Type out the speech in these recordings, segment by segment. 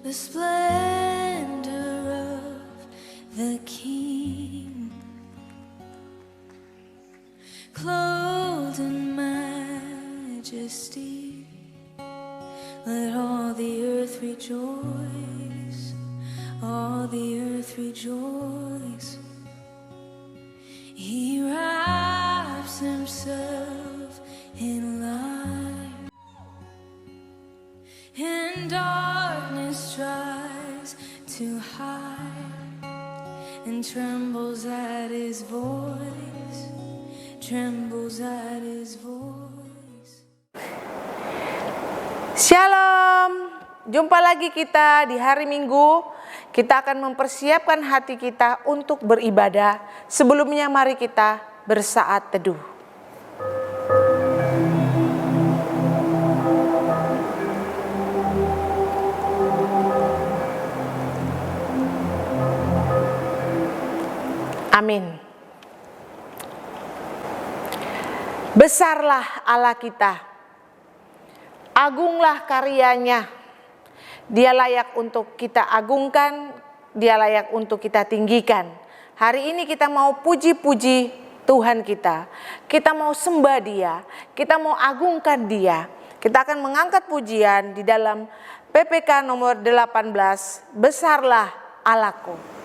the splendor of the King, clothed in majesty. Let all the earth rejoice, all the earth rejoice. He wraps himself in light, and darkness tries to hide, and trembles at his voice, trembles at his voice. Shalom, jumpa lagi kita di hari Minggu. Kita akan mempersiapkan hati kita untuk beribadah. Sebelumnya mari kita bersaat teduh. Amin. Besarlah Allah kita, agunglah karyanya. Dia layak untuk kita agungkan, dia layak untuk kita tinggikan. Hari ini kita mau puji-puji Tuhan kita. Kita mau sembah dia, kita mau agungkan dia. Kita akan mengangkat pujian di dalam PPK nomor 18, Besarlah Allahku.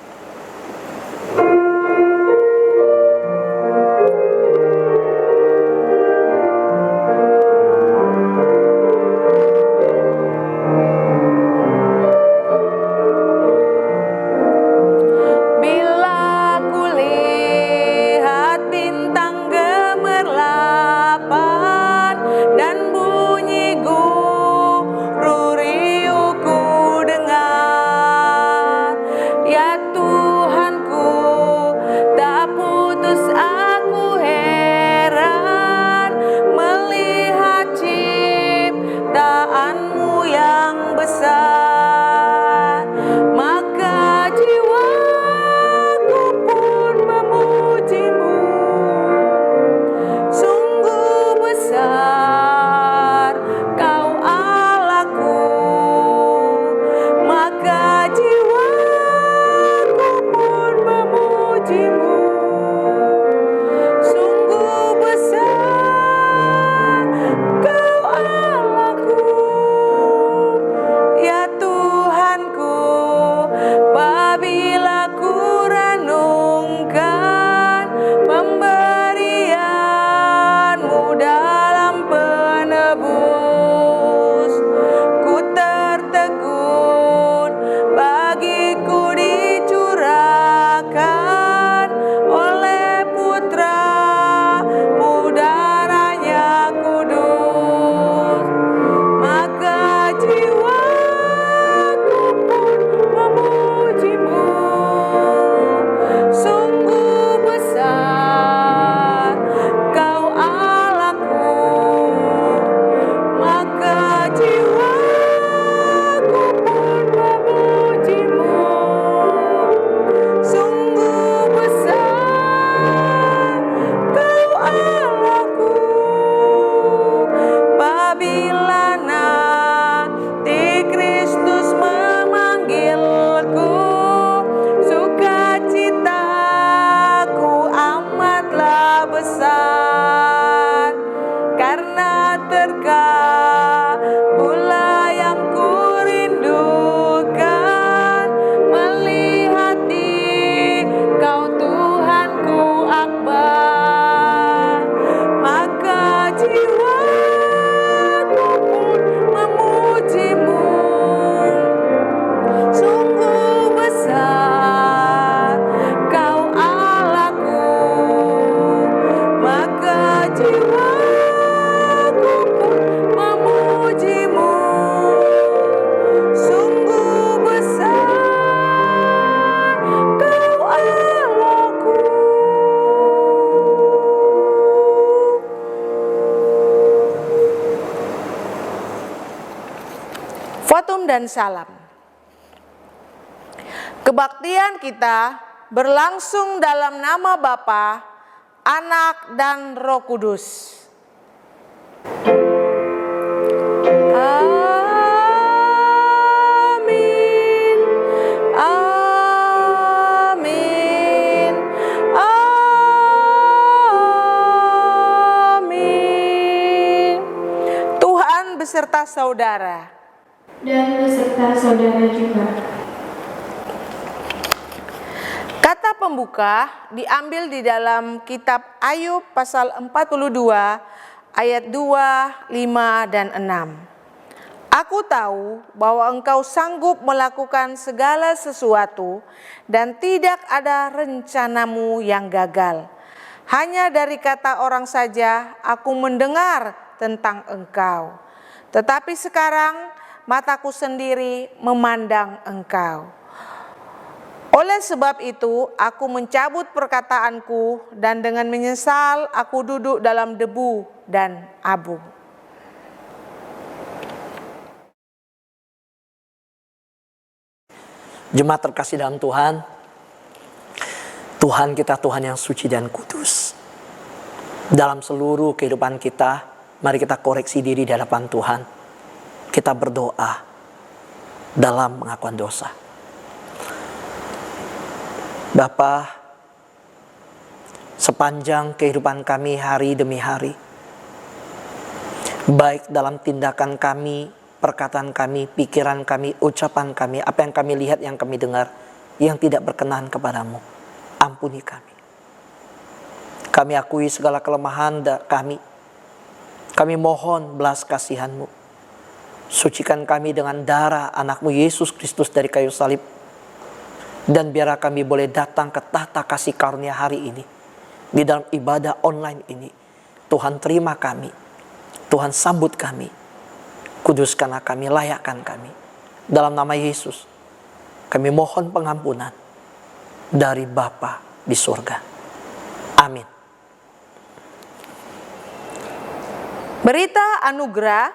Fotum dan salam. Kebaktian kita berlangsung dalam nama Bapa, Anak dan Roh Kudus. Amin. saudara. Dan beserta saudara juga. Kata pembuka diambil di dalam kitab Ayub pasal 42 ayat 2, 5, dan 6. Aku tahu bahwa engkau sanggup melakukan segala sesuatu dan tidak ada rencanamu yang gagal. Hanya dari kata orang saja aku mendengar tentang engkau. Tetapi sekarang mataku sendiri memandang engkau. Oleh sebab itu aku mencabut perkataanku dan dengan menyesal aku duduk dalam debu dan abu. Jemaat terkasih dalam Tuhan, Tuhan kita Tuhan yang suci dan kudus. Dalam seluruh kehidupan kita, mari kita koreksi diri di hadapan Tuhan. Kita berdoa dalam pengakuan dosa. Bapa, sepanjang kehidupan kami hari demi hari, baik dalam tindakan kami, perkataan kami, pikiran kami, ucapan kami, apa yang kami lihat, yang kami dengar, yang tidak berkenan kepadamu, ampuni kami. Kami akui segala kelemahan kami. Kami mohon belas kasihan-Mu. Sucikan kami dengan darah anak-Mu Yesus Kristus dari kayu salib. Dan biarlah kami boleh datang ke tahta kasih karunia hari ini. Di dalam ibadah online ini. Tuhan terima kami. Tuhan sambut kami. Kuduskanlah kami, layakkan kami. Dalam nama Yesus, kami mohon pengampunan dari Bapa di surga. Amin. Berita anugerah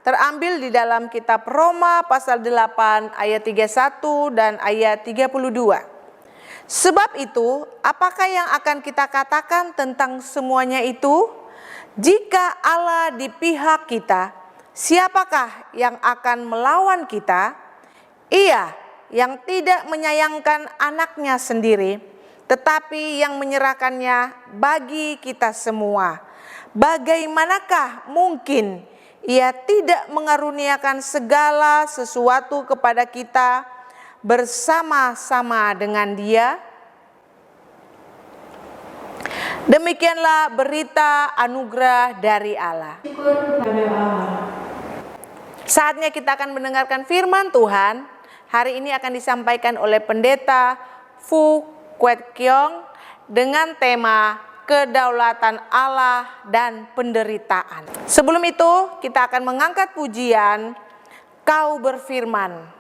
terambil di dalam kitab Roma pasal 8 ayat 31 dan ayat 32. Sebab itu, apakah yang akan kita katakan tentang semuanya itu? Jika Allah di pihak kita, siapakah yang akan melawan kita? Ia yang tidak menyayangkan anaknya sendiri, tetapi yang menyerahkannya bagi kita semua. Bagaimanakah mungkin Ia tidak mengaruniakan segala sesuatu kepada kita bersama-sama dengan Dia? Demikianlah berita anugerah dari Allah. Syukur kepada Allah. Saatnya kita akan mendengarkan firman Tuhan. Hari ini akan disampaikan oleh Pendeta Fu Kwet Kiong dengan tema kedaulatan Allah dan penderitaan. Sebelum itu, kita akan mengangkat pujian Kau Berfirman.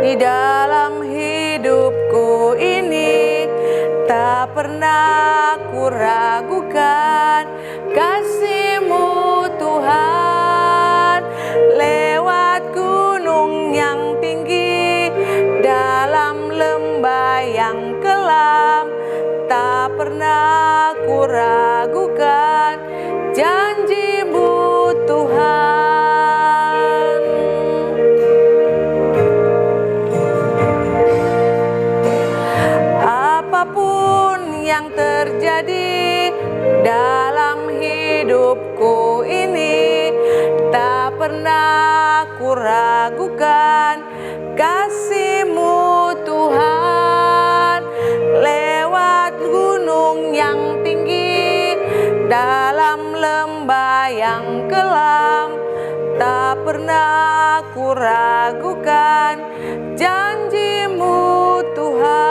Di dalam hidupku ini tak pernah kuragukan kasih-Mu Tuhan. Lewat gunung yang tinggi, dalam lembah yang kelam, tak pernah kuragukan janji-Mu Tuhan. Apapun yang terjadi dalam hidupku ini, tak pernah kuragukan kasih-Mu Tuhan. Lewat gunung yang tinggi, dalam lembah yang kelam, tak pernah kuragukan janji-Mu Tuhan.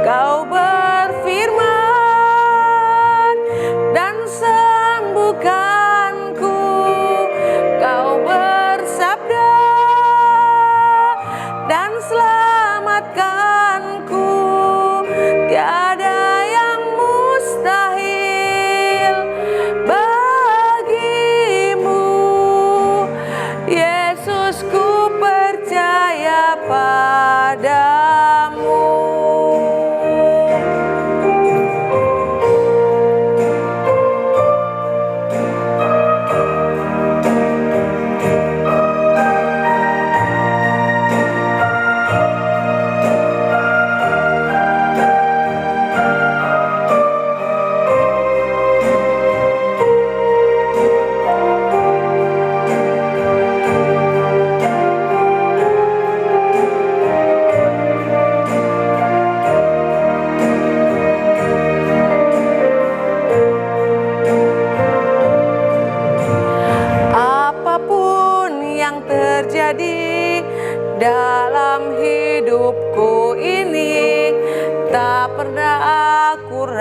Kau berfirman dan sembuhkanku. Kau bersabda dan selamatkanku.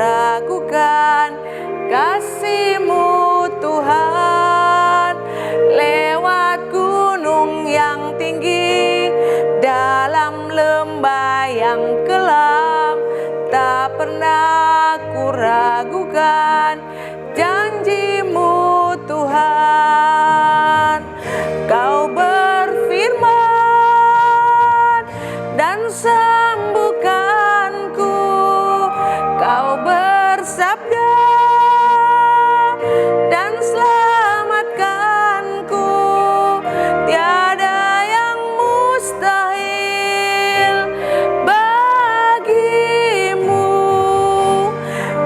ragukan kasih-Mu Tuhan. Lewat gunung yang tinggi, dalam lembah yang kelam, tak pernah ku ragukan janji-Mu Tuhan. Kau berfirman dan sembuhkanku, Kau bersabda dan selamatkanku. Tiada yang mustahil bagimu,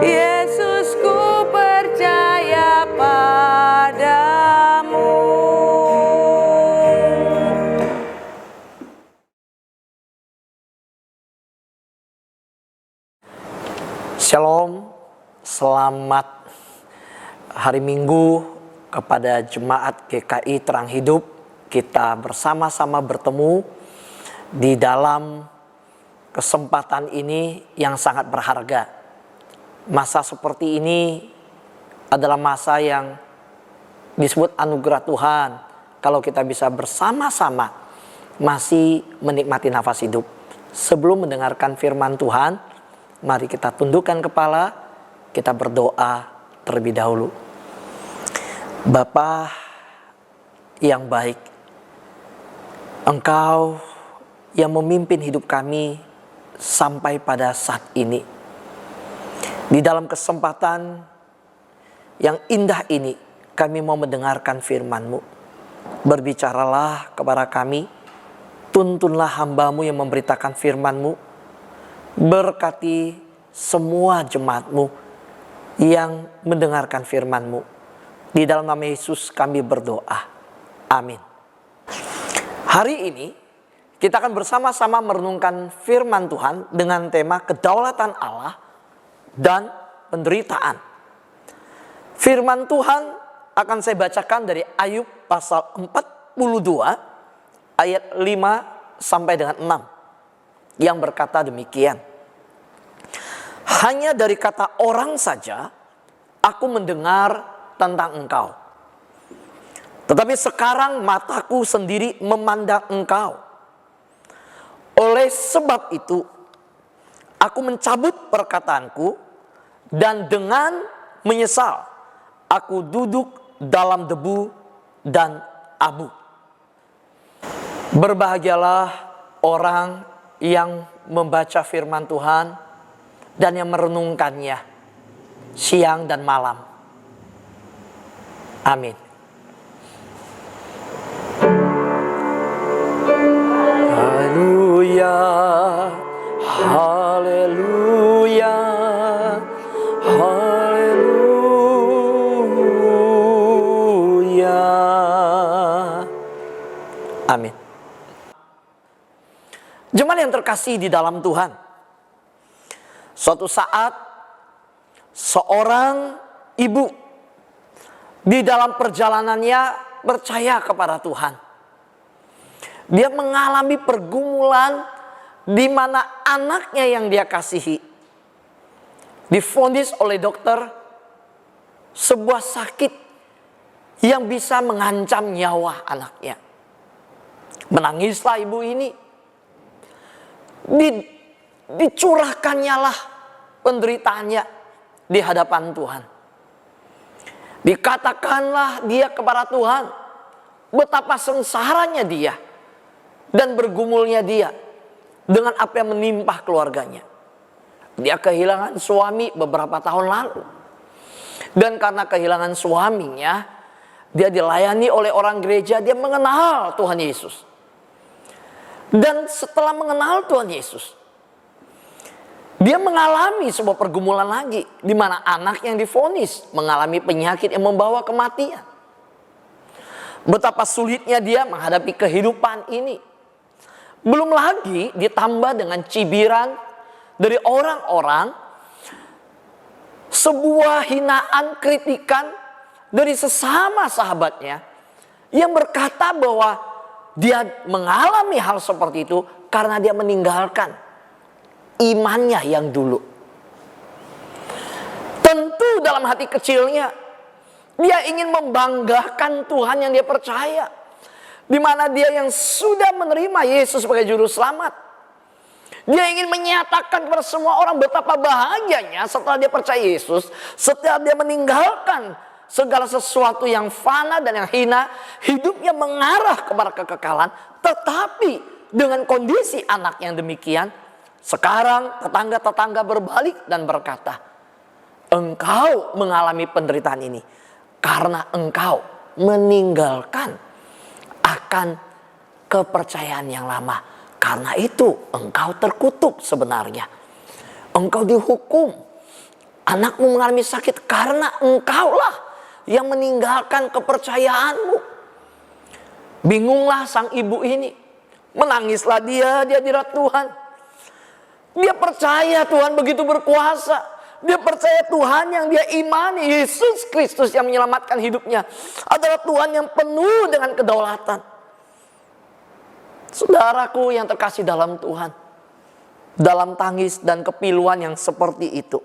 Yesus, ku percaya padamu. Shalom, selamat hari Minggu kepada jemaat GKI Terang Hidup. Kita bersama-sama bertemu di dalam kesempatan ini yang sangat berharga. Masa seperti ini adalah masa yang disebut anugerah Tuhan. Kalau kita bisa bersama-sama masih menikmati nafas hidup. Sebelum mendengarkan firman Tuhan, mari kita tundukkan kepala, kita berdoa terlebih dahulu. Bapa yang baik, Engkau yang memimpin hidup kami sampai pada saat ini. Di dalam kesempatan yang indah ini, kami mau mendengarkan firman-Mu. Berbicaralah kepada kami, tuntunlah hamba-Mu yang memberitakan firman-Mu. Berkati semua jemaat-Mu yang mendengarkan firman-Mu. Di dalam nama Yesus kami berdoa. Amin. Hari ini kita akan bersama-sama merenungkan firman Tuhan dengan tema kedaulatan Allah dan penderitaan. Firman Tuhan akan saya bacakan dari Ayub pasal 42 ayat 5 sampai dengan 6. Yang berkata demikian. Hanya dari kata orang saja aku mendengar tentang Engkau. Tetapi sekarang mataku sendiri memandang Engkau. Oleh sebab itu aku mencabut perkataanku, dan dengan menyesal aku duduk dalam debu dan abu. Berbahagialah orang yang membaca firman Tuhan dan yang merenungkannya siang dan malam. Amin. Haleluya, haleluya, haleluya. Amin. Jemaat yang terkasih di dalam Tuhan, suatu saat seorang ibu di dalam perjalanannya percaya kepada Tuhan. Dia mengalami pergumulan di mana anaknya yang dia kasihi divonis oleh dokter sebuah sakit yang bisa mengancam nyawa anaknya. Menangislah ibu ini. Dicurahkannya lah penderitaannya di hadapan Tuhan. Dikatakanlah dia kepada Tuhan betapa sengsaranya dia dan bergumulnya dia dengan apa yang menimpa keluarganya. Dia kehilangan suami beberapa tahun lalu. Dan karena kehilangan suaminya, dia dilayani oleh orang gereja, dia mengenal Tuhan Yesus. Dan setelah mengenal Tuhan Yesus, dia mengalami sebuah pergumulan lagi, di mana anak yang divonis mengalami penyakit yang membawa kematian. Betapa sulitnya dia menghadapi kehidupan ini. Belum lagi ditambah dengan cibiran dari orang-orang, sebuah hinaan, kritikan dari sesama sahabatnya yang berkata bahwa dia mengalami hal seperti itu karena dia meninggalkan imannya yang dulu. Tentu dalam hati kecilnya dia ingin membanggakan Tuhan yang dia percaya, di mana dia yang sudah menerima Yesus sebagai juru selamat. Dia ingin menyatakan kepada semua orang betapa bahagianya setelah dia percaya Yesus, setelah dia meninggalkan segala sesuatu yang fana dan yang hina, hidupnya mengarah kepada kekekalan. Tetapi dengan kondisi anak yang demikian, sekarang tetangga-tetangga berbalik dan berkata, engkau mengalami penderitaan ini karena engkau meninggalkan akan kepercayaan yang lama. Karena itu engkau terkutuk sebenarnya. Engkau dihukum. Anakmu mengalami sakit karena engkaulah yang meninggalkan kepercayaanmu. Bingunglah sang ibu ini. Menangislah dia di hadirat Tuhan. Dia percaya Tuhan begitu berkuasa. Dia percaya Tuhan yang dia imani, Yesus Kristus yang menyelamatkan hidupnya, adalah Tuhan yang penuh dengan kedaulatan. Saudaraku yang terkasih dalam Tuhan, dalam tangis dan kepiluan yang seperti itu,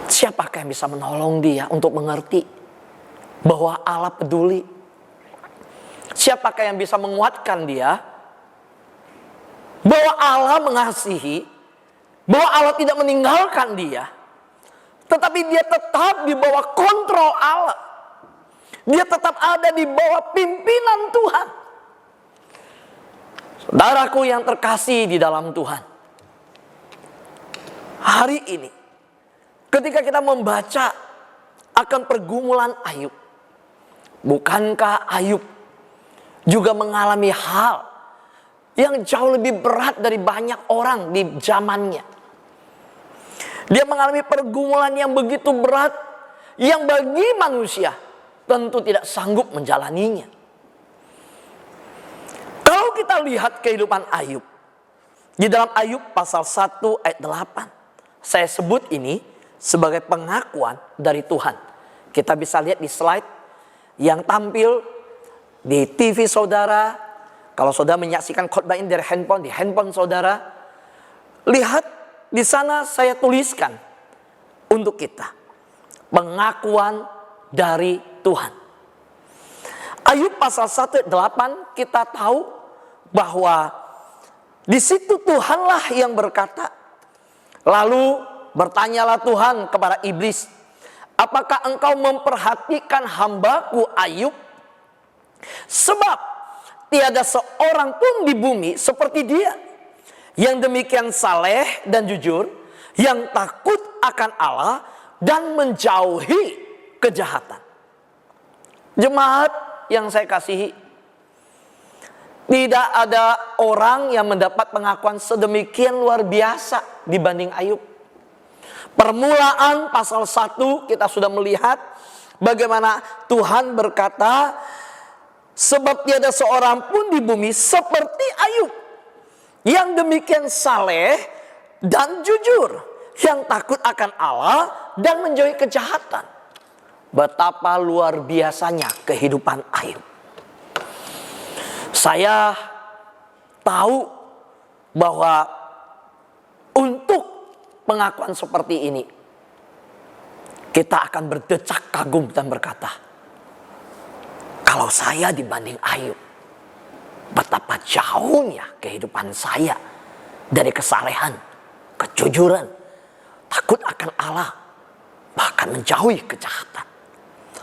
siapakah yang bisa menolong dia untuk mengerti bahwa Allah peduli? Siapakah yang bisa menguatkan dia bahwa Allah mengasihi, bahwa Allah tidak meninggalkan dia, tetapi dia tetap di bawah kontrol Allah. Dia tetap ada di bawah pimpinan Tuhan. Saudaraku yang terkasih di dalam Tuhan, hari ini ketika kita membaca akan pergumulan Ayub, bukankah Ayub juga mengalami hal yang jauh lebih berat dari banyak orang di zamannya? Dia mengalami pergumulan yang begitu berat, yang bagi manusia tentu tidak sanggup menjalaninya. Kalau kita lihat kehidupan Ayub, di dalam Ayub pasal 1 ayat 8, saya sebut ini sebagai pengakuan dari Tuhan. Kita bisa lihat di slide yang tampil di TV saudara. Kalau saudara menyaksikan khotbah ini dari handphone, di handphone saudara, lihat di sana saya tuliskan untuk kita pengakuan dari Tuhan. Ayub pasal 1 ayat 8 kita tahu bahwa di situ Tuhanlah yang berkata. Lalu bertanyalah Tuhan kepada iblis, apakah engkau memperhatikan hambaku Ayub? Sebab tiada seorang pun di bumi seperti dia, yang demikian saleh dan jujur, yang takut akan Allah dan menjauhi kejahatan. Jemaat yang saya kasihi, tidak ada orang yang mendapat pengakuan sedemikian luar biasa dibanding Ayub. Permulaan pasal 1 kita sudah melihat bagaimana Tuhan berkata, sebab tiada seorang pun di bumi seperti Ayub, yang demikian saleh dan jujur, yang takut akan Allah dan menjauhi kejahatan. Betapa luar biasanya kehidupan Ayub. Saya tahu bahwa untuk pengakuan seperti ini, kita akan berdecak kagum dan berkata, kalau saya dibanding Ayub, betapa jauhnya kehidupan saya dari kesalehan, kejujuran, takut akan Allah, bahkan menjauhi kejahatan.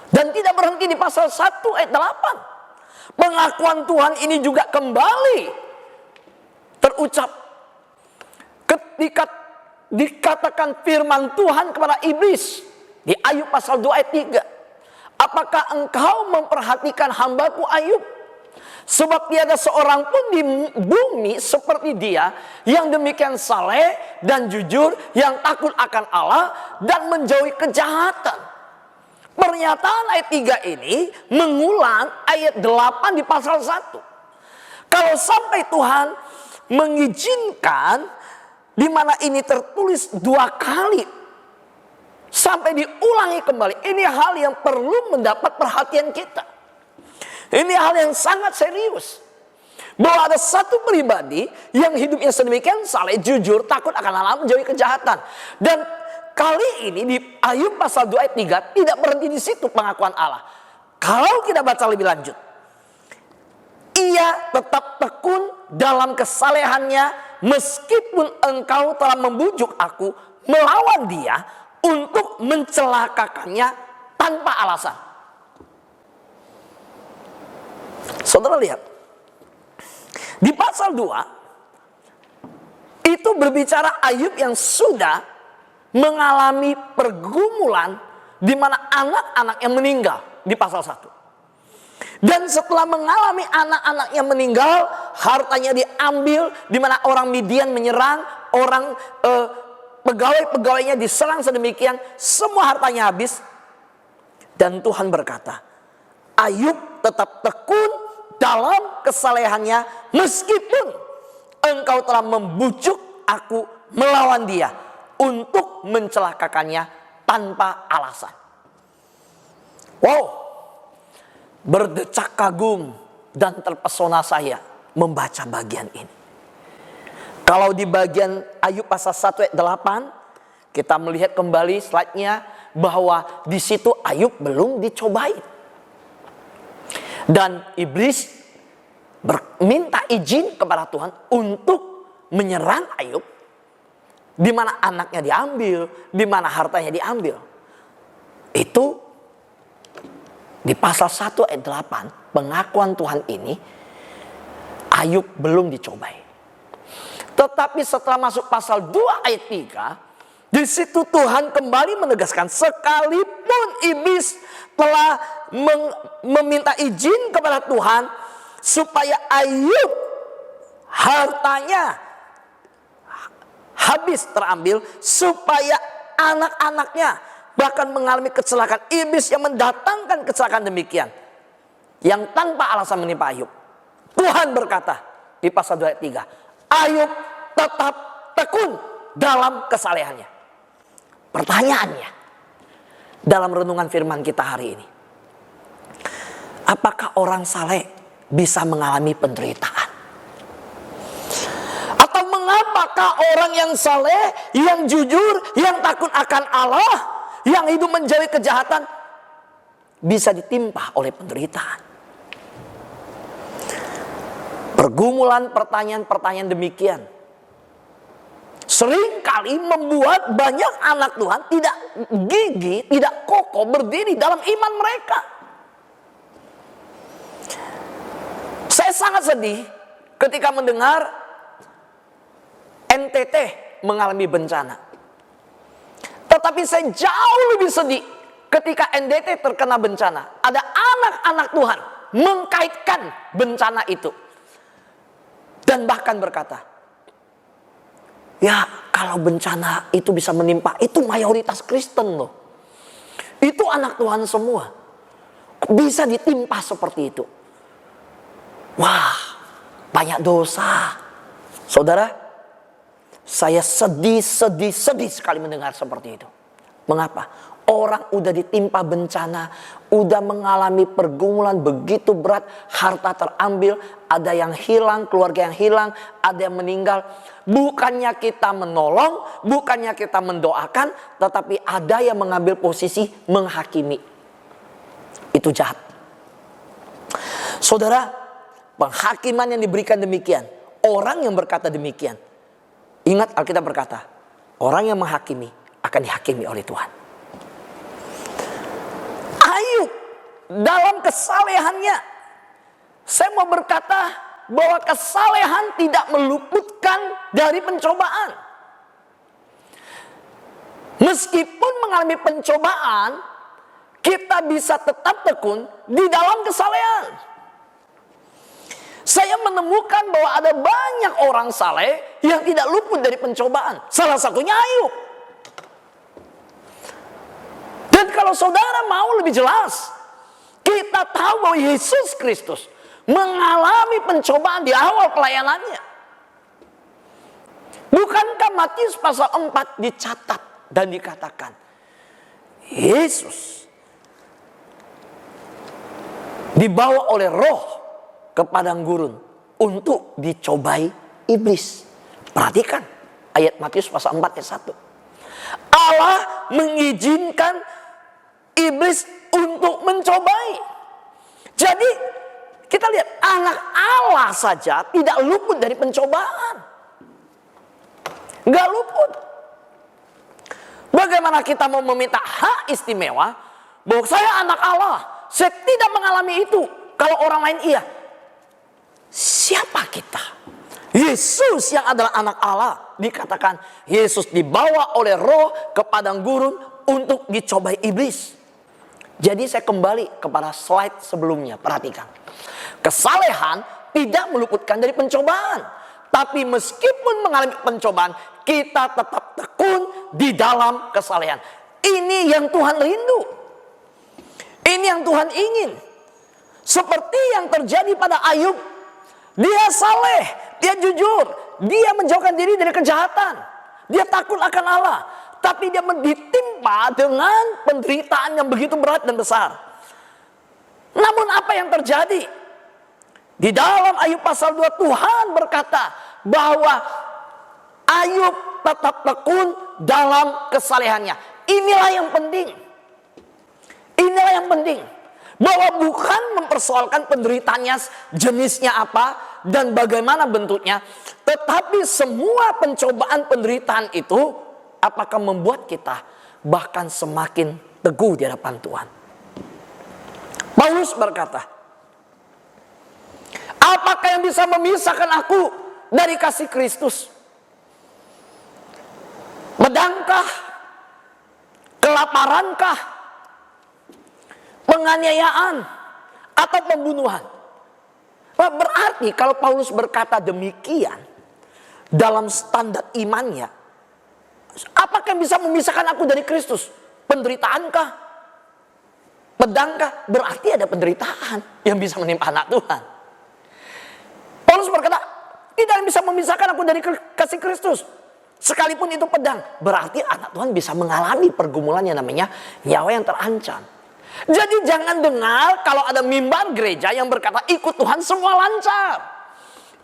Dan tidak berhenti di pasal 1 ayat 8. Pengakuan Tuhan ini juga kembali terucap ketika dikatakan firman Tuhan kepada iblis di Ayub pasal 2 ayat 3. Apakah engkau memperhatikan hambaku Ayub? Sebab tiada seorang pun di bumi seperti dia, yang demikian saleh dan jujur, yang takut akan Allah dan menjauhi kejahatan. Pernyataan ayat 3 ini mengulang ayat 8 di pasal 1. Kalau sampai Tuhan mengizinkan, di mana ini tertulis 2 kali, sampai diulangi kembali, ini hal yang perlu mendapat perhatian kita. Ini hal yang sangat serius. bahwa ada satu pribadi yang hidupnya sedemikian saleh, jujur, takut akan Allah, menjauhi kejahatan. Dan kali ini di Ayub pasal 2 ayat 3 tidak berhenti di situ pengakuan Allah. Kalau kita baca lebih lanjut, ia tetap tekun dalam kesalehannya meskipun engkau telah membujuk aku melawan dia untuk mencelakakannya tanpa alasan. Saudara lihat, di pasal 2 itu berbicara Ayub yang sudah mengalami pergumulan di mana anak-anak yang meninggal di pasal 1. Dan setelah mengalami anak-anak yang meninggal, hartanya diambil, di mana orang Midian menyerang, orang pegawai-pegawainya diserang sedemikian, semua hartanya habis. Dan Tuhan berkata, Ayub tetap tekun dalam kesalehannya meskipun engkau telah membujuk aku melawan dia untuk mencelakakannya tanpa alasan. Wow, berdecak kagum dan terpesona saya membaca bagian ini. Kalau di bagian Ayub pasal 1 ayat 8, kita melihat kembali slide-nya bahwa di situ Ayub belum dicobai. Dan iblis minta izin kepada Tuhan untuk menyerang Ayub, di mana anaknya diambil, di mana hartanya diambil. Itu di pasal 1 ayat 8, pengakuan Tuhan ini, Ayub belum dicobai. Tetapi setelah masuk pasal 2 ayat 3, di situ Tuhan kembali menegaskan, sekalipun iblis telah meminta izin kepada Tuhan supaya Ayub hartanya habis terambil, supaya anak-anaknya bahkan mengalami kecelakaan, iblis yang mendatangkan kecelakaan demikian yang tanpa alasan menimpa Ayub. Tuhan berkata di pasal 2 ayat 3, Ayub tetap tekun dalam kesalehannya. Pertanyaannya dalam renungan firman kita hari ini, apakah orang saleh bisa mengalami penderitaan? Atau mengapakah orang yang saleh, yang jujur, yang takut akan Allah, yang hidup menjauhi kejahatan bisa ditimpa oleh penderitaan? Pergumulan pertanyaan-pertanyaan demikian seringkali membuat banyak anak Tuhan tidak gigih, tidak kokoh berdiri dalam iman mereka. Saya sangat sedih ketika mendengar NTT mengalami bencana. Tetapi saya jauh lebih sedih ketika NTT terkena bencana. Ada anak-anak Tuhan mengkaitkan bencana itu. Dan bahkan berkata, ya kalau bencana itu bisa menimpa, itu mayoritas Kristen loh. Itu anak Tuhan semua. Bisa ditimpa seperti itu. Wah, banyak dosa. Saudara, saya sedih sekali mendengar seperti itu. Mengapa? Orang udah ditimpa bencana, udah mengalami pergumulan begitu berat, harta terambil, ada yang hilang, keluarga yang hilang, ada yang meninggal. Bukannya kita menolong, bukannya kita mendoakan, tetapi ada yang mengambil posisi menghakimi. Itu jahat. Saudara, penghakiman yang diberikan demikian, orang yang berkata demikian, ingat Alkitab berkata, orang yang menghakimi akan dihakimi oleh Tuhan. Ayub dalam kesalehannya, saya mau berkata bahwa kesalehan tidak meluputkan dari pencobaan. Meskipun mengalami pencobaan, kita bisa tetap tekun di dalam kesalehan. Saya menemukan bahwa ada banyak orang saleh yang tidak luput dari pencobaan. Salah satunya Ayub. Dan kalau saudara mau lebih jelas, kita tahu bahwa Yesus Kristus mengalami pencobaan di awal pelayanannya. Bukankah Matius pasal 4 dicatat dan dikatakan, Yesus dibawa oleh roh ke padang gurun untuk dicobai iblis. Perhatikan ayat Matius pasal 4 ayat 1. Allah mengizinkan iblis untuk mencobai. Jadi kita lihat anak Allah saja tidak luput dari pencobaan. Gak luput. Bagaimana kita mau meminta hak istimewa bahwa saya anak Allah, saya tidak mengalami itu, kalau orang lain iya. Siapa kita? Yesus yang adalah anak Allah, dikatakan Yesus dibawa oleh Roh ke padang gurun untuk dicobai iblis. Jadi saya kembali kepada slide sebelumnya, perhatikan. Kesalehan tidak meluputkan dari pencobaan, tapi meskipun mengalami pencobaan, kita tetap tekun di dalam kesalehan. Ini yang Tuhan rindu. Ini yang Tuhan ingin. Seperti yang terjadi pada Ayub. Dia saleh, dia jujur, dia menjauhkan diri dari kejahatan. Dia takut akan Allah. Tapi dia ditimpa dengan penderitaan yang begitu berat dan besar. Namun apa yang terjadi? Di dalam Ayub pasal 2 Tuhan berkata bahwa Ayub tetap tekun dalam kesalehannya. Inilah yang penting. Inilah yang penting. Bahwa bukan mempersoalkan penderitaannya jenisnya apa dan bagaimana bentuknya. Tetapi semua pencobaan penderitaan itu apakah membuat kita bahkan semakin teguh di hadapan Tuhan. Paulus berkata, apakah yang bisa memisahkan aku dari kasih Kristus? Pedangkah? Kelaparankah? Penganiayaan? Atau pembunuhan? Berarti kalau Paulus berkata demikian dalam standar imannya, apakah yang bisa memisahkan aku dari Kristus? Penderitaankah? Pedangkah? Berarti ada penderitaan yang bisa menimpa anak Tuhan. Paulus berkata, tidak yang bisa memisahkan aku dari kasih Kristus. Sekalipun itu pedang, berarti anak Tuhan bisa mengalami pergumulan yang namanya nyawa yang terancam. Jadi jangan dengar kalau ada mimbar gereja yang berkata ikut Tuhan semua lancar.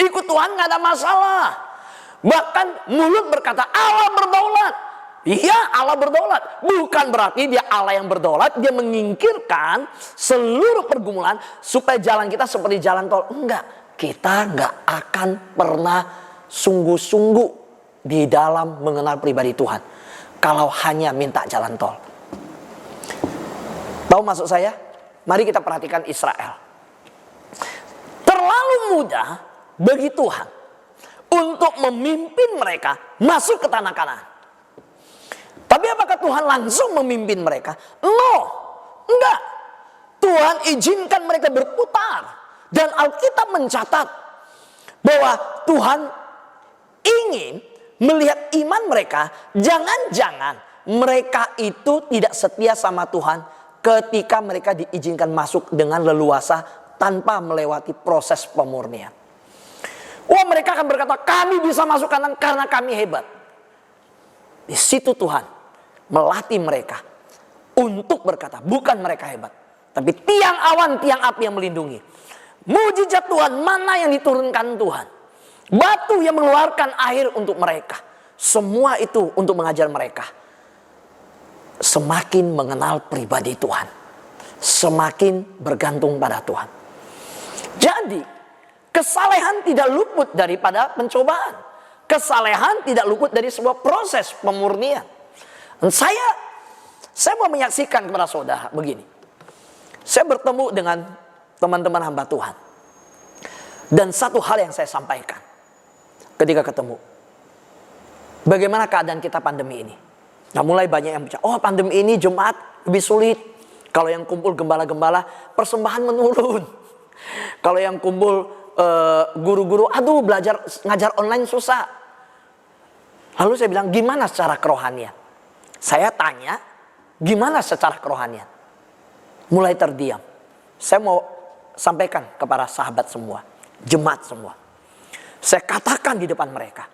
Ikut Tuhan gak ada masalah. Bahkan mulut berkata Allah berdaulat. Iya, Allah berdaulat. Bukan berarti dia Allah yang berdaulat, dia menyingkirkan seluruh pergumulan supaya jalan kita seperti jalan tol. Enggak, kita gak akan pernah sungguh-sungguh di dalam mengenal pribadi Tuhan kalau hanya minta jalan tol. Tahu maksud saya? Mari kita perhatikan Israel. Terlalu mudah bagi Tuhan untuk memimpin mereka masuk ke tanah Kanaan. Tapi apakah Tuhan langsung memimpin mereka? No, enggak. Tuhan izinkan mereka berputar. Dan Alkitab mencatat bahwa Tuhan ingin melihat iman mereka. Jangan-jangan mereka itu tidak setia sama Tuhan ketika mereka diizinkan masuk dengan leluasa tanpa melewati proses pemurnian. Wah, mereka akan berkata, kami bisa masuk kanan karena kami hebat. Di situ Tuhan melatih mereka untuk berkata, bukan mereka hebat, tapi tiang awan, tiang api yang melindungi. Mujizat Tuhan, mana yang diturunkan Tuhan? Batu yang mengeluarkan air untuk mereka. Semua itu untuk mengajar mereka semakin mengenal pribadi Tuhan, semakin bergantung pada Tuhan. Jadi kesalehan tidak luput daripada pencobaan. Kesalehan tidak luput dari sebuah proses pemurnian. Dan saya mau menyaksikan kepada saudara begini. Saya bertemu dengan teman-teman hamba Tuhan. Dan satu hal yang saya sampaikan ketika ketemu, bagaimana keadaan kita pandemi ini? Nah, mulai banyak yang bicara, oh pandemi ini jemaat lebih sulit. Kalau yang kumpul gembala-gembala, persembahan menurun. Kalau yang kumpul guru-guru, aduh belajar ngajar online susah. Lalu saya bilang, gimana secara kerohanian? Saya tanya, gimana secara kerohanian? Mulai terdiam. Saya mau sampaikan kepada sahabat semua, jemaat semua. Saya katakan di depan mereka,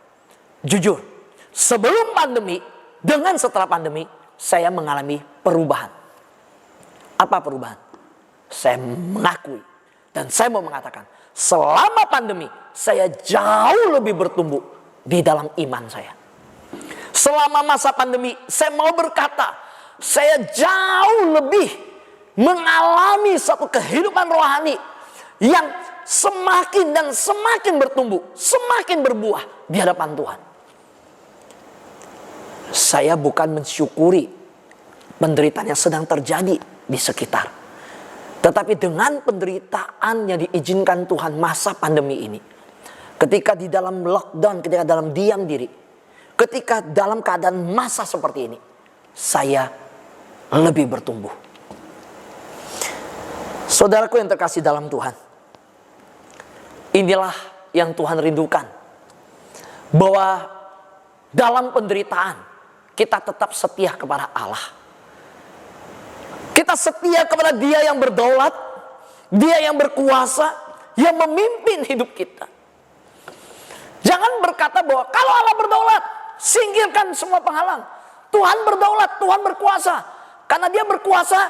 jujur, sebelum pandemi, dengan setelah pandemi, saya mengalami perubahan. Apa perubahan? Saya mengakui dan saya mau mengatakan, selama pandemi, saya jauh lebih bertumbuh di dalam iman saya. Selama masa pandemi, saya mau berkata, saya jauh lebih mengalami satu kehidupan rohani yang semakin dan semakin bertumbuh, semakin berbuah di hadapan Tuhan. Saya bukan mensyukuri penderitaan yang sedang terjadi di sekitar, tetapi dengan penderitaan yang diizinkan Tuhan masa pandemi ini, ketika di dalam lockdown, ketika dalam diam diri, ketika dalam keadaan masa seperti ini, saya lebih bertumbuh. Saudaraku yang terkasih dalam Tuhan, inilah yang Tuhan rindukan, bahwa dalam penderitaan kita tetap setia kepada Allah. Kita setia kepada Dia yang berdaulat, Dia yang berkuasa, yang memimpin hidup kita. Jangan berkata bahwa kalau Allah berdaulat, singkirkan semua penghalang. Tuhan berdaulat, Tuhan berkuasa. Karena Dia berkuasa,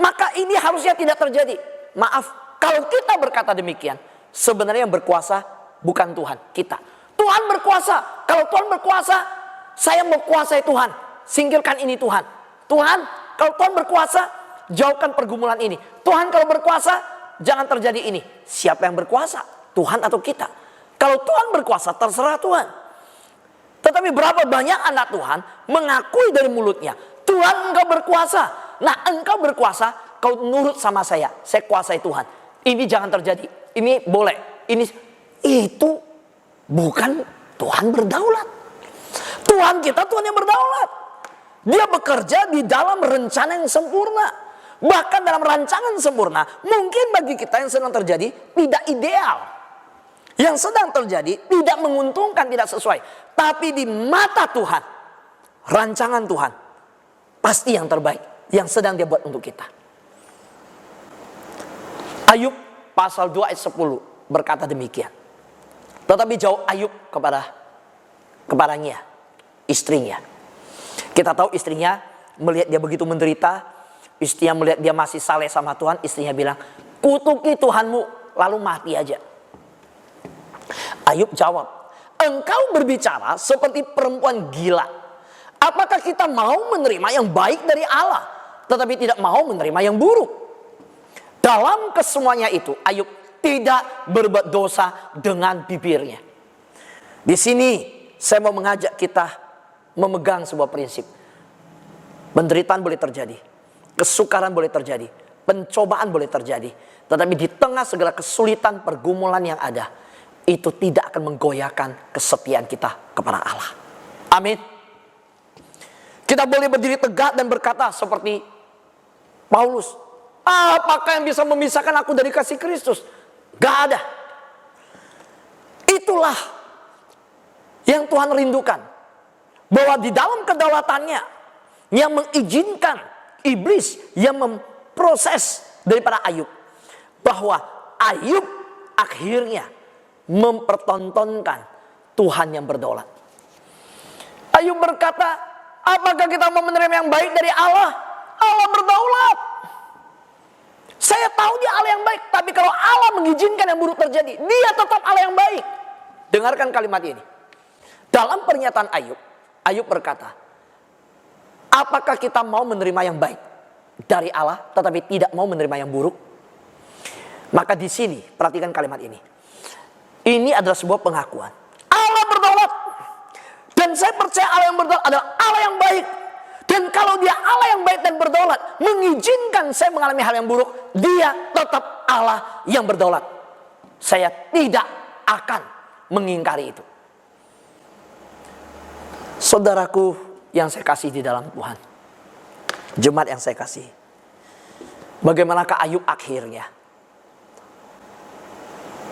maka ini harusnya tidak terjadi. Maaf, kalau kita berkata demikian, sebenarnya yang berkuasa bukan Tuhan, kita. Tuhan berkuasa. Kalau Tuhan berkuasa, saya mau kuasai Tuhan. Singkirkan ini Tuhan. Tuhan, kalau Tuhan berkuasa, jauhkan pergumulan ini. Tuhan kalau berkuasa, jangan terjadi ini. Siapa yang berkuasa? Tuhan atau kita? Kalau Tuhan berkuasa, terserah Tuhan. Tetapi berapa banyak anak Tuhan mengakui dari mulutnya, Tuhan engkau berkuasa. Nah, engkau berkuasa, kau nurut sama saya kuasai Tuhan. Ini jangan terjadi, ini boleh, ini itu bukan Tuhan berdaulat. Tuhan kita Tuhan yang berdaulat. Dia bekerja di dalam rencana yang sempurna. Bahkan dalam rancangan sempurna, mungkin bagi kita yang sedang terjadi tidak ideal, yang sedang terjadi tidak menguntungkan, tidak sesuai. Tapi di mata Tuhan, rancangan Tuhan pasti yang terbaik, yang sedang Dia buat untuk kita. Ayub pasal 2 ayat 10 berkata demikian. Tetapi jauh Ayub kepadanya, istrinya. Kita tahu istrinya melihat dia begitu menderita, istrinya melihat dia masih saleh sama Tuhan, istrinya bilang, kutuki Tuhanmu lalu mati aja. Ayub jawab, engkau berbicara seperti perempuan gila. Apakah kita mau menerima yang baik dari Allah, tetapi tidak mau menerima yang buruk? Dalam kesemuanya itu, Ayub tidak berbuat dosa dengan bibirnya. Di sini saya mau mengajak kita memegang sebuah prinsip. Penderitaan boleh terjadi, kesukaran boleh terjadi, pencobaan boleh terjadi, tetapi di tengah segala kesulitan pergumulan yang ada, itu tidak akan menggoyahkan kesetiaan kita kepada Allah. Amin. Kita boleh berdiri tegak dan berkata seperti Paulus, apakah yang bisa memisahkan aku dari kasih Kristus? Gak ada. Itulah yang Tuhan rindukan, bahwa di dalam kedaulatannya yang mengizinkan iblis yang memproses daripada Ayub, bahwa Ayub akhirnya mempertontonkan Tuhan yang berdaulat. Ayub berkata, apakah kita mau menerima yang baik dari Allah? Allah berdaulat. Saya tahu Dia Allah yang baik, tapi kalau Allah mengizinkan yang buruk terjadi, Dia tetap Allah yang baik. Dengarkan kalimat ini. Dalam pernyataan Ayub, Ayub berkata, apakah kita mau menerima yang baik dari Allah, tetapi tidak mau menerima yang buruk? Maka di sini, perhatikan kalimat ini. Ini adalah sebuah pengakuan. Allah berdaulat. Dan saya percaya Allah yang berdaulat adalah Allah yang baik. Dan kalau Dia Allah yang baik dan berdaulat, mengizinkan saya mengalami hal yang buruk, Dia tetap Allah yang berdaulat. Saya tidak akan mengingkari itu. Saudaraku yang saya kasih di dalam Tuhan, jemaat yang saya kasih, bagaimanakah Ayub akhirnya?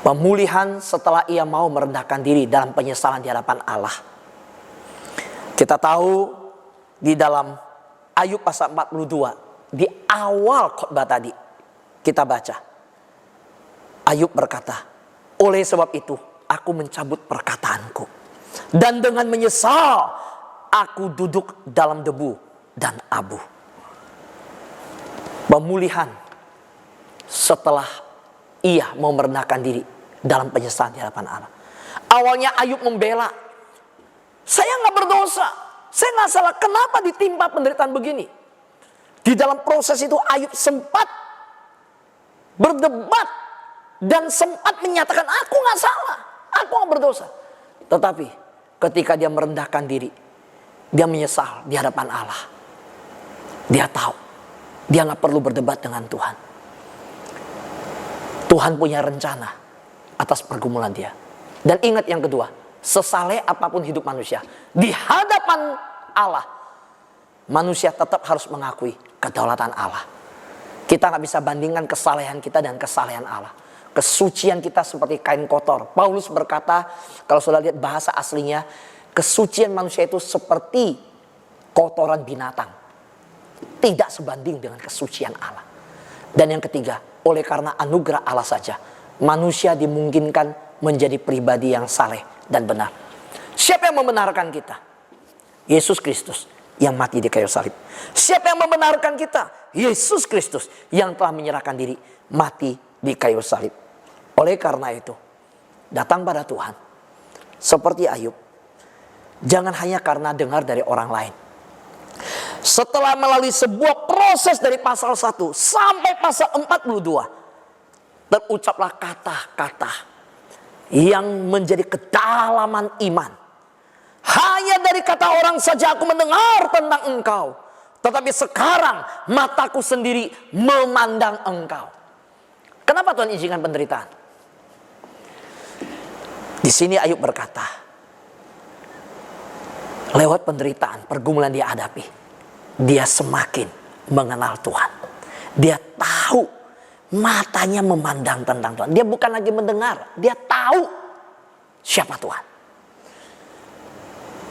Pemulihan setelah ia mau merendahkan diri dalam penyesalan di hadapan Allah. Kita tahu di dalam Ayub pasal 42, di awal khotbah tadi kita baca, Ayub berkata, oleh sebab itu aku mencabut perkataanku, dan dengan menyesal aku duduk dalam debu dan abu. Pemulihan setelah ia mau merendahkan diri dalam penyesalan di hadapan Allah. Awalnya Ayub membela, saya nggak berdosa, saya nggak salah, kenapa ditimpa penderitaan begini? Di dalam proses itu Ayub sempat berdebat dan sempat menyatakan, aku nggak salah, aku nggak berdosa. Tetapi ketika dia merendahkan diri, dia menyesal di hadapan Allah. Dia tahu dia nggak perlu berdebat dengan Tuhan. Tuhan punya rencana atas pergumulan dia. Dan ingat yang kedua, sesaleh apapun hidup manusia, di hadapan Allah, manusia tetap harus mengakui kedaulatan Allah. Kita nggak bisa bandingkan kesalehan kita dan kesalehan Allah. Kesucian kita seperti kain kotor. Paulus berkata, kalau sudah lihat bahasa aslinya, kesucian manusia itu seperti kotoran binatang. Tidak sebanding dengan kesucian Allah. Dan yang ketiga, oleh karena anugerah Allah saja, manusia dimungkinkan menjadi pribadi yang saleh dan benar. Siapa yang membenarkan kita? Yesus Kristus yang mati di kayu salib. Siapa yang membenarkan kita? Yesus Kristus yang telah menyerahkan diri mati di kayu salib. Oleh karena itu, datang pada Tuhan seperti Ayub. Jangan hanya karena dengar dari orang lain. Setelah melalui sebuah proses dari pasal 1 sampai pasal 42, terucaplah kata-kata yang menjadi kedalaman iman. Hanya dari kata orang saja aku mendengar tentang engkau, tetapi sekarang mataku sendiri memandang engkau. Kenapa Tuhan izinkan penderitaan? Di sini Ayub berkata, lewat penderitaan, pergumulan dia hadapi, dia semakin mengenal Tuhan. Dia tahu, matanya memandang tentang Tuhan. Dia bukan lagi mendengar, dia tahu siapa Tuhan.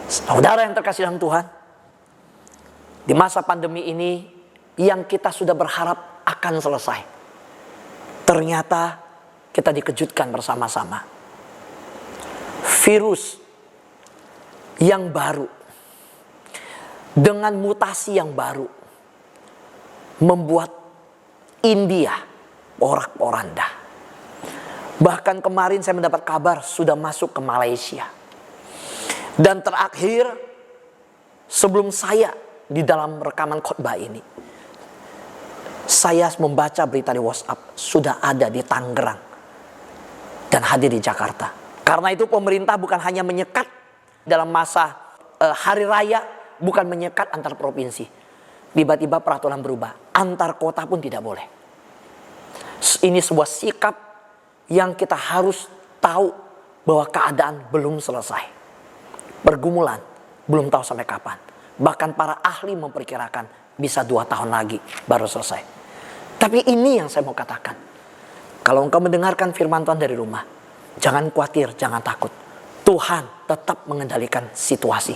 Saudara yang terkasih dalam Tuhan, di masa pandemi ini yang kita sudah berharap akan selesai, ternyata kita dikejutkan bersama-sama. Virus yang baru dengan mutasi yang baru membuat India porak-poranda. Bahkan kemarin saya mendapat kabar sudah masuk ke Malaysia. Dan terakhir, sebelum saya di dalam rekaman khotbah ini, saya membaca berita di WhatsApp sudah ada di Tangerang dan hadir di Jakarta. Karena itu pemerintah bukan hanya menyekat dalam masa hari raya, bukan menyekat antar provinsi. Tiba-tiba peraturan berubah, antar kota pun tidak boleh. Ini sebuah sikap yang kita harus tahu bahwa keadaan belum selesai. Pergumulan belum tahu sampai kapan. Bahkan para ahli memperkirakan bisa 2 tahun lagi baru selesai. Tapi ini yang saya mau katakan. Kalau engkau mendengarkan firman Tuhan dari rumah, jangan khawatir, jangan takut. Tuhan tetap mengendalikan situasi.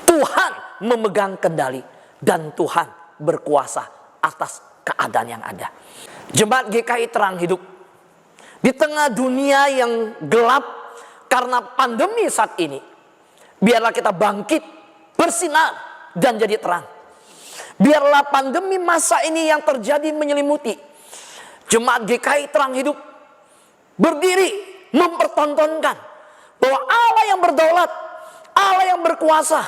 Tuhan memegang kendali dan Tuhan berkuasa atas keadaan yang ada. Jemaat GKI Terang Hidup, di tengah dunia yang gelap karena pandemi saat ini, biarlah kita bangkit, bersinar dan jadi terang. Biarlah pandemi masa ini yang terjadi menyelimuti jemaat GKI Terang Hidup berdiri mempertontonkan bahwa Allah yang berdaulat, Allah yang berkuasa,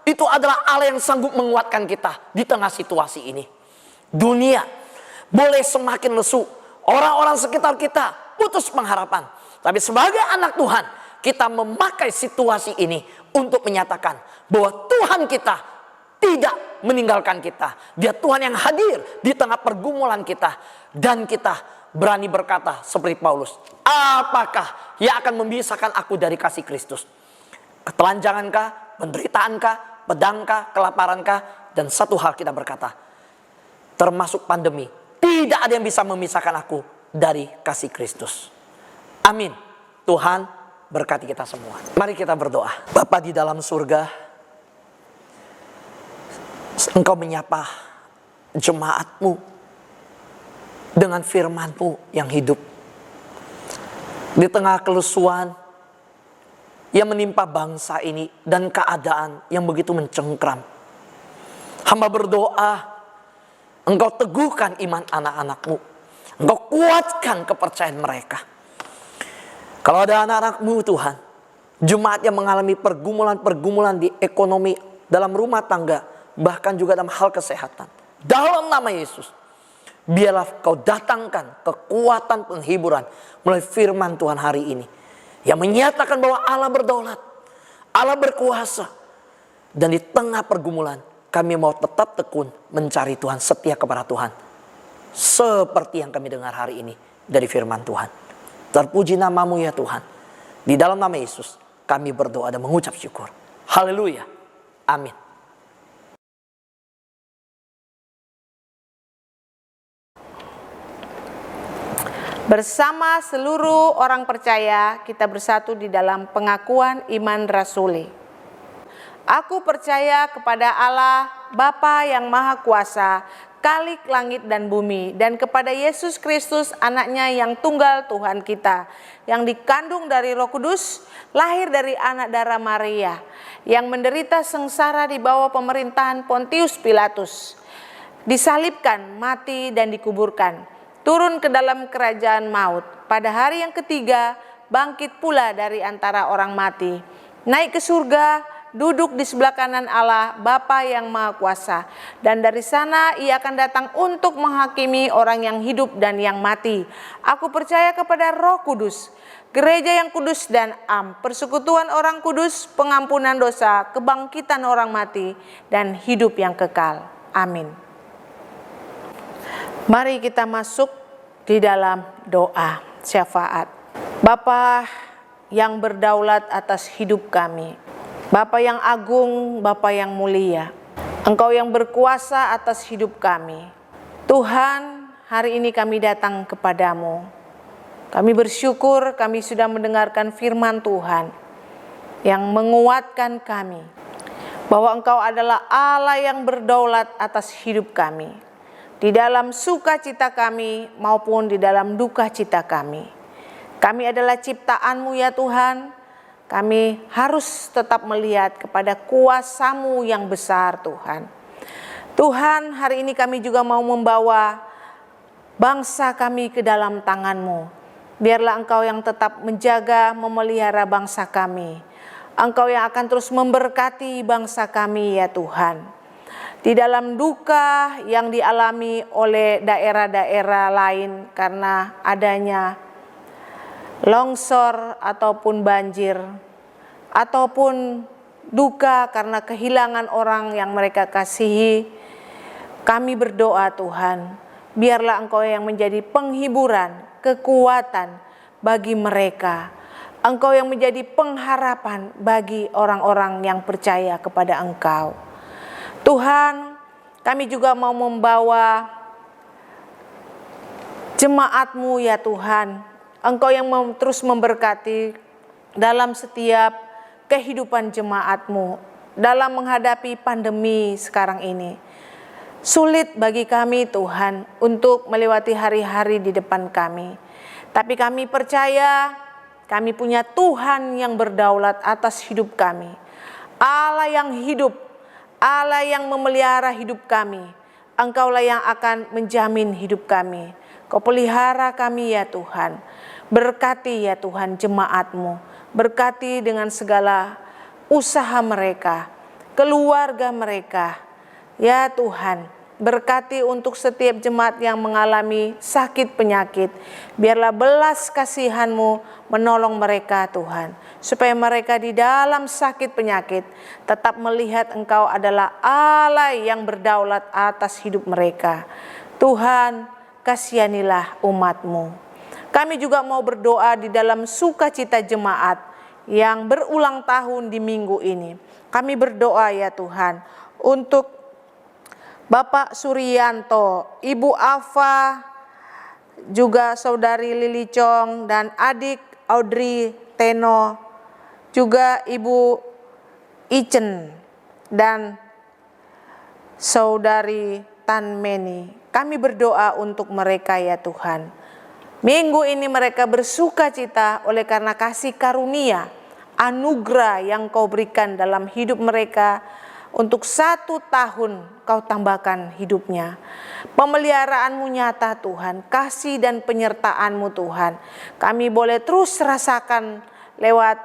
itu adalah Allah yang sanggup menguatkan kita di tengah situasi ini. Dunia boleh semakin lesu, orang-orang sekitar kita putus pengharapan, tapi sebagai anak Tuhan, kita memakai situasi ini untuk menyatakan bahwa Tuhan kita tidak meninggalkan kita. Dia Tuhan yang hadir di tengah pergumulan kita. Dan kita berani berkata seperti Paulus, apakah yang akan memisahkan aku dari kasih Kristus? Ketelanjangankah, penderitaankah, pedangkah, kelaparankah? Dan satu hal kita berkata, termasuk pandemi, tidak ada yang bisa memisahkan aku dari kasih Kristus. Amin. Tuhan berkati kita semua. Mari kita berdoa. Bapa di dalam surga, Engkau menyapa jemaat-Mu dengan firman-Mu yang hidup. Di tengah kelesuan yang menimpa bangsa ini dan keadaan yang begitu mencengkram, hamba berdoa, Engkau teguhkan iman anak-anak-Mu. Engkau kuatkan kepercayaan mereka. Kalau ada anak-anak-Mu Tuhan Jemaat yang mengalami pergumulan-pergumulan di ekonomi, dalam rumah tangga, bahkan juga dalam hal kesehatan. Dalam nama Yesus, biarlah Kau datangkan kekuatan penghiburan melalui firman Tuhan hari ini, yang menyatakan bahwa Allah berdaulat, Allah berkuasa. Dan di tengah pergumulan, kami mau tetap tekun mencari Tuhan, setia kepada Tuhan. Seperti yang kami dengar hari ini dari firman Tuhan. Terpuji nama-Mu ya Tuhan. Di dalam nama Yesus kami berdoa dan mengucap syukur. Haleluya. Amin. Bersama seluruh orang percaya, kita bersatu di dalam pengakuan iman rasuli. Aku percaya kepada Allah, Bapa yang Maha Kuasa, Khalik langit dan bumi, dan kepada Yesus Kristus, Anaknya yang tunggal Tuhan kita, yang dikandung dari Roh Kudus, lahir dari anak darah Maria, yang menderita sengsara di bawah pemerintahan Pontius Pilatus, disalibkan, mati dan dikuburkan, turun ke dalam kerajaan maut, pada hari yang ketiga bangkit pula dari antara orang mati, naik ke surga, duduk di sebelah kanan Allah Bapa yang Maha Kuasa, dan dari sana Ia akan datang untuk menghakimi orang yang hidup dan yang mati. Aku percaya kepada Roh Kudus, gereja yang kudus dan am, persekutuan orang kudus, pengampunan dosa, kebangkitan orang mati, dan hidup yang kekal. Amin. Mari kita masuk di dalam doa syafaat. Bapa yang berdaulat atas hidup kami, Bapa yang agung, Bapa yang mulia, Engkau yang berkuasa atas hidup kami. Tuhan, hari ini kami datang kepadamu. Kami bersyukur kami sudah mendengarkan firman Tuhan yang menguatkan kami, bahwa Engkau adalah Allah yang berdaulat atas hidup kami, di dalam sukacita kami maupun di dalam duka cita kami. Kami adalah ciptaan-Mu ya Tuhan. Kami harus tetap melihat kepada kuasa-Mu yang besar Tuhan. Tuhan, hari ini kami juga mau membawa bangsa kami ke dalam tangan-Mu. Biarlah Engkau yang tetap menjaga, memelihara bangsa kami. Engkau yang akan terus memberkati bangsa kami ya Tuhan. Di dalam duka yang dialami oleh daerah-daerah lain karena adanya longsor ataupun banjir, ataupun duka karena kehilangan orang yang mereka kasihi, kami berdoa Tuhan, biarlah Engkau yang menjadi penghiburan, kekuatan bagi mereka. Engkau yang menjadi pengharapan bagi orang-orang yang percaya kepada Engkau. Tuhan, kami juga mau membawa jemaat-Mu ya Tuhan. Engkau yang terus memberkati dalam setiap kehidupan jemaat-Mu dalam menghadapi pandemi sekarang ini. Sulit bagi kami Tuhan untuk melewati hari-hari di depan kami. Tapi kami percaya kami punya Tuhan yang berdaulat atas hidup kami. Allah yang hidup, Allah yang memelihara hidup kami. Engkaulah yang akan menjamin hidup kami. Kau pelihara kami ya Tuhan. Berkati ya Tuhan jemaat-Mu, berkati dengan segala usaha mereka, keluarga mereka. Ya Tuhan, berkati untuk setiap jemaat yang mengalami sakit penyakit. Biarlah belas kasihan-Mu menolong mereka Tuhan, supaya mereka di dalam sakit penyakit tetap melihat Engkau adalah Allah yang berdaulat atas hidup mereka. Tuhan, kasihanilah umat-Mu. Kami juga mau berdoa di dalam sukacita jemaat yang berulang tahun di minggu ini. Kami berdoa ya Tuhan untuk Bapak Suryanto, Ibu Alfa, juga Saudari Lili Chong dan adik Audrey Teno, juga Ibu Icen dan Saudari Tan Meni. Kami berdoa untuk mereka ya Tuhan. Minggu ini mereka bersuka cita oleh karena kasih karunia, anugerah yang Kau berikan dalam hidup mereka. Untuk 1 tahun Kau tambahkan hidupnya. Pemeliharaan-Mu nyata Tuhan, kasih dan penyertaan-Mu Tuhan. Kami boleh terus rasakan lewat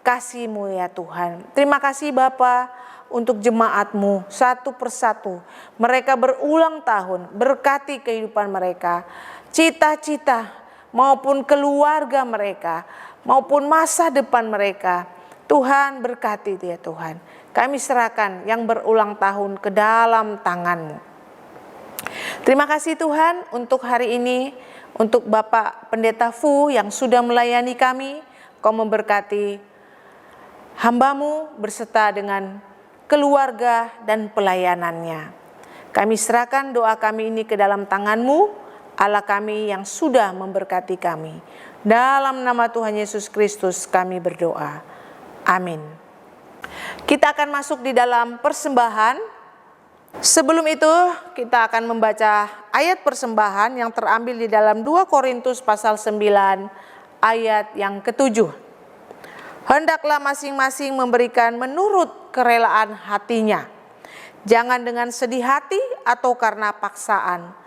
kasih-Mu ya Tuhan. Terima kasih Bapa untuk jemaat-Mu satu persatu. Mereka berulang tahun, berkati kehidupan mereka, cita-cita maupun keluarga mereka, maupun masa depan mereka. Tuhan berkati ya Tuhan. Kami serahkan yang berulang tahun ke dalam tangan-Mu. Terima kasih Tuhan untuk hari ini, untuk Bapak Pendeta Fu yang sudah melayani kami. Kau memberkati hamba-Mu berserta dengan keluarga dan pelayanannya. Kami serahkan doa kami ini ke dalam tangan-Mu, Allah kami yang sudah memberkati kami. Dalam nama Tuhan Yesus Kristus kami berdoa. Amin. Kita akan masuk di dalam persembahan. Sebelum itu kita akan membaca ayat persembahan yang terambil di dalam 2 Korintus pasal 9 ayat yang ke-7. Hendaklah masing-masing memberikan menurut kerelaan hatinya, jangan dengan sedih hati atau karena paksaan.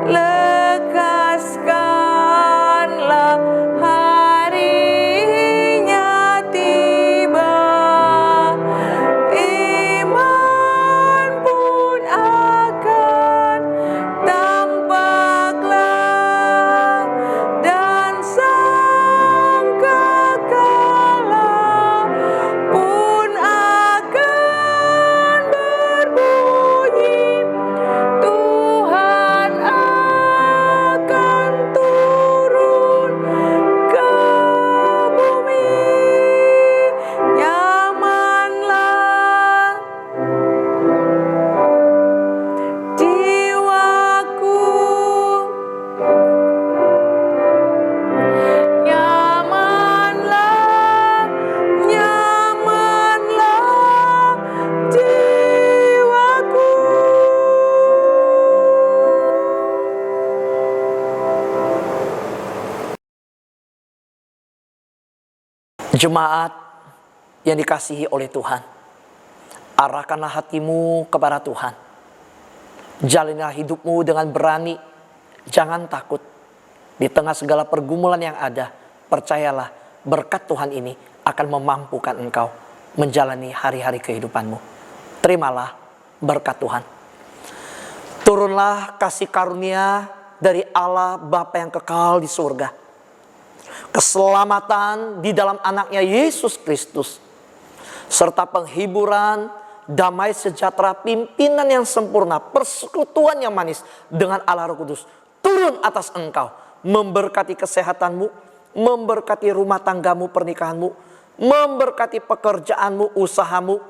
Lekaskanlah harinya tiba. Jemaat yang dikasihi oleh Tuhan, arahkanlah hatimu kepada Tuhan. Jalanilah hidupmu dengan berani, jangan takut. Di tengah segala pergumulan yang ada, percayalah berkat Tuhan ini akan memampukan engkau menjalani hari-hari kehidupanmu. Terimalah berkat Tuhan. Turunlah kasih karunia dari Allah Bapa yang kekal di surga, keselamatan di dalam anaknya Yesus Kristus, serta penghiburan, damai sejahtera, pimpinan yang sempurna, persekutuan yang manis dengan Allah Roh Kudus turun atas engkau, memberkati kesehatanmu, memberkati rumah tanggamu, pernikahanmu, memberkati pekerjaanmu, usahamu,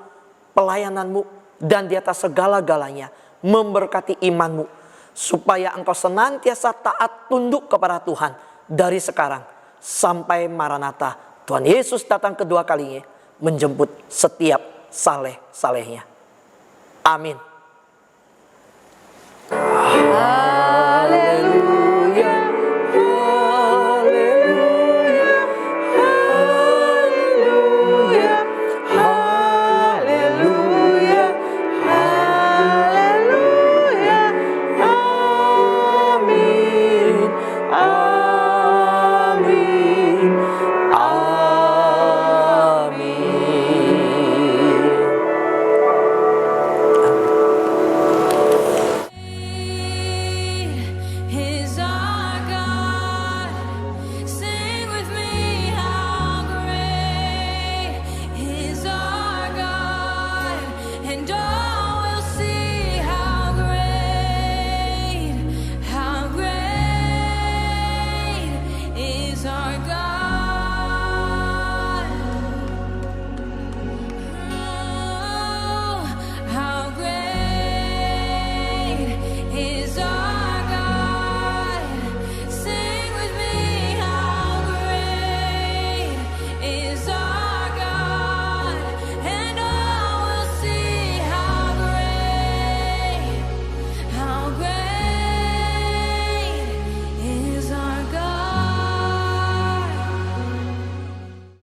pelayananmu, dan di atas segala-galanya memberkati imanmu, supaya engkau senantiasa taat tunduk kepada Tuhan dari sekarang sampai Maranatha, Tuhan Yesus datang kedua kalinya menjemput setiap saleh-salehnya. Amin.